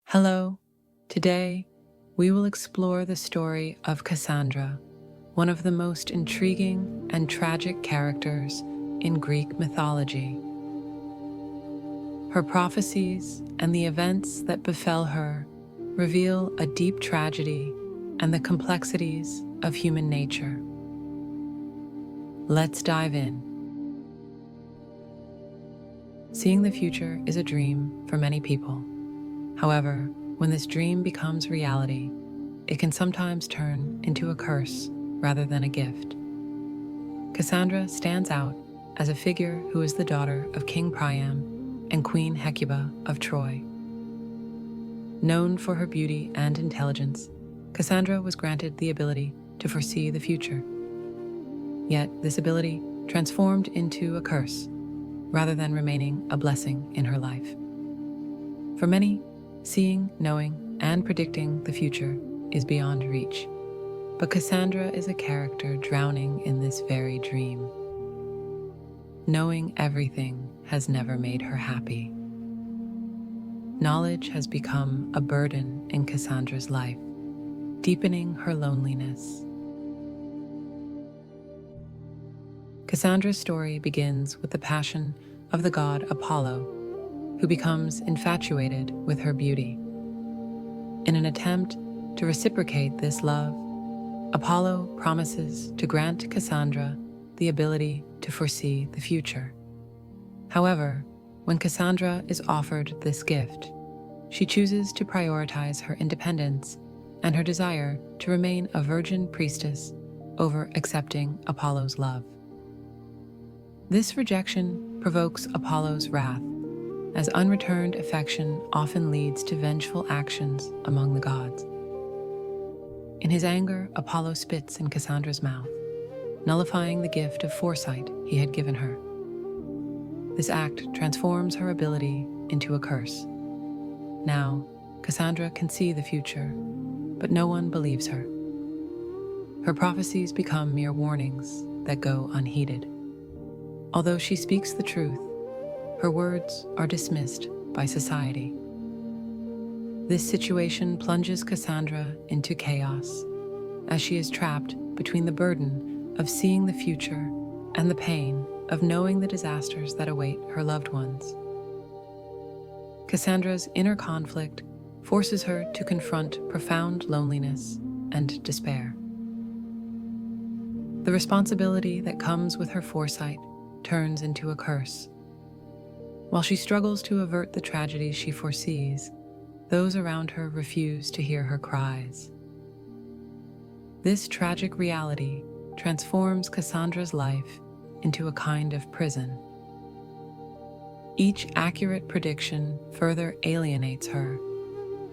Hello. Today, we will explore the story of Cassandra, one of the most intriguing and tragic characters in Greek mythology. Her prophecies and the events that befell her reveal a deep tragedy and the complexities of human nature. Let's dive in. Seeing the future is a dream for many people. However, when this dream becomes reality, it can sometimes turn into a curse rather than a gift. Cassandra stands out as a figure who is the daughter of King Priam and Queen Hecuba of Troy. Known for her beauty and intelligence, Cassandra was granted the ability to foresee the future. Yet this ability transformed into a curse rather than remaining a blessing in her life. For many, seeing, knowing, and predicting the future is beyond reach. But Cassandra is a character drowning in this very dream. Knowing everything has never made her happy. Knowledge has become a burden in Cassandra's life, deepening her loneliness. Cassandra's story begins with the passion of the god Apollo, who becomes infatuated with her beauty. In an attempt to reciprocate this love, Apollo promises to grant Cassandra the ability to foresee the future. However, when Cassandra is offered this gift, she chooses to prioritize her independence and her desire to remain a virgin priestess over accepting Apollo's love. This rejection provokes Apollo's wrath, as unreturned affection often leads to vengeful actions among the gods. In his anger, Apollo spits in Cassandra's mouth, nullifying the gift of foresight he had given her. This act transforms her ability into a curse. Now, Cassandra can see the future, but no one believes her. Her prophecies become mere warnings that go unheeded. Although she speaks the truth, her words are dismissed by society. This situation plunges Cassandra into chaos, as she is trapped between the burden of seeing the future and the pain of knowing the disasters that await her loved ones. Cassandra's inner conflict forces her to confront profound loneliness and despair. The responsibility that comes with her foresight turns into a curse. While she struggles to avert the tragedies she foresees, those around her refuse to hear her cries. This tragic reality transforms Cassandra's life into a kind of prison. Each accurate prediction further alienates her,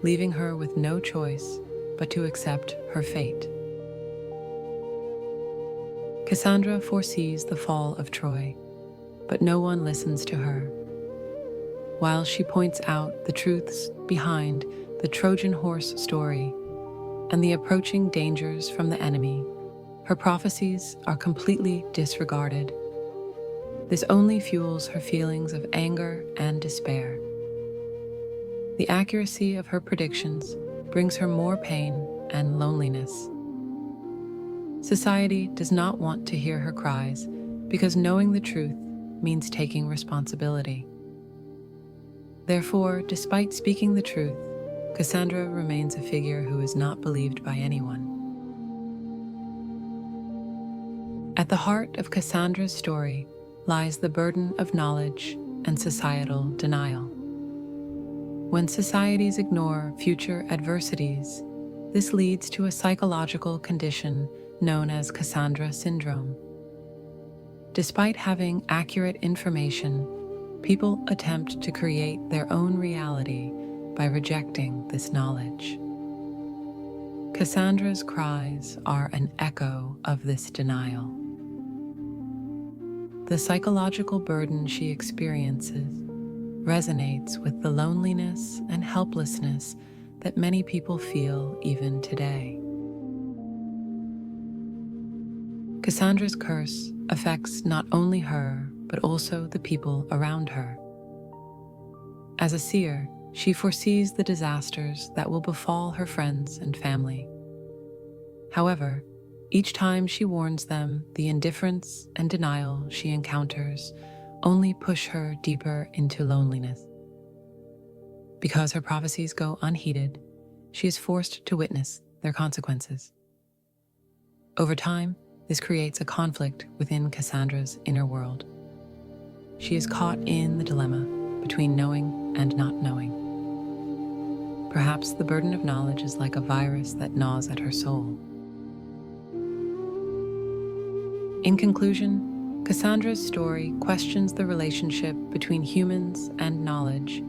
leaving her with no choice but to accept her fate. Cassandra foresees the fall of Troy, but no one listens to her. While she points out the truths behind the Trojan horse story and the approaching dangers from the enemy, her prophecies are completely disregarded. This only fuels her feelings of anger and despair. The accuracy of her predictions brings her more pain and loneliness. Society does not want to hear her cries because knowing the truth means taking responsibility. Therefore, despite speaking the truth, Cassandra remains a figure who is not believed by anyone. At the heart of Cassandra's story lies the burden of knowledge and societal denial. When societies ignore future adversities, this leads to a psychological condition known as Cassandra syndrome. Despite having accurate information, people attempt to create their own reality by rejecting this knowledge. Cassandra's cries are an echo of this denial. The psychological burden she experiences resonates with the loneliness and helplessness that many people feel even today. Cassandra's curse affects not only her, but also the people around her. As a seer, She foresees the disasters that will befall her friends and family. However, each time she warns them, the indifference and denial she encounters only push her deeper into loneliness. Because her prophecies go unheeded, she is forced to witness their consequences. Over time, this creates a conflict within Cassandra's inner world. She is caught in the dilemma between knowing and not knowing. Perhaps the burden of knowledge is like a virus that gnaws at her soul. In conclusion, Cassandra's story questions the relationship between humans and knowledge,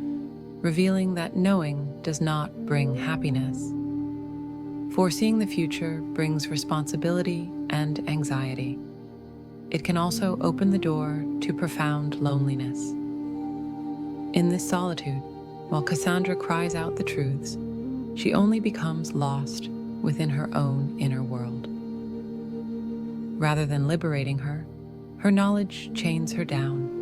revealing that knowing does not bring happiness. Foreseeing the future brings responsibility and anxiety. It can also open the door to profound loneliness. In this solitude, while Cassandra cries out the truths, she only becomes lost within her own inner world. Rather than liberating her, her knowledge chains her down.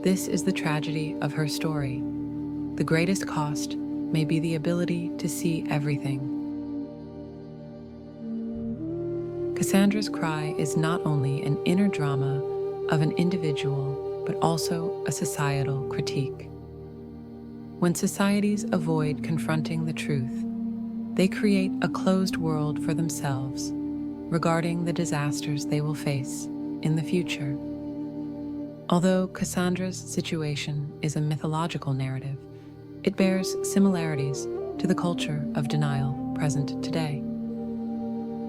This is the tragedy of her story. The greatest cost may be the ability to see everything. Cassandra's cry is not only an inner drama of an individual, but also a societal critique. When societies avoid confronting the truth, they create a closed world for themselves regarding the disasters they will face in the future. Although Cassandra's situation is a mythological narrative, it bears similarities to the culture of denial present today.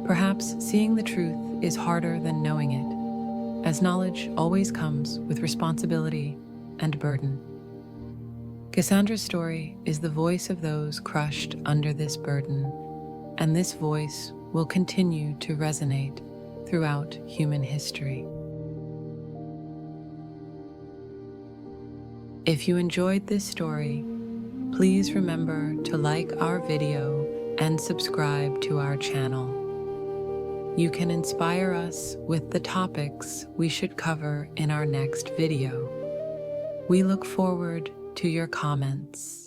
Perhaps seeing the truth is harder than knowing it, as knowledge always comes with responsibility and burden. Cassandra's story is the voice of those crushed under this burden, and this voice will continue to resonate throughout human history. If you enjoyed this story, please remember to like our video and subscribe to our channel. You can inspire us with the topics we should cover in our next video. We look forward to your comments.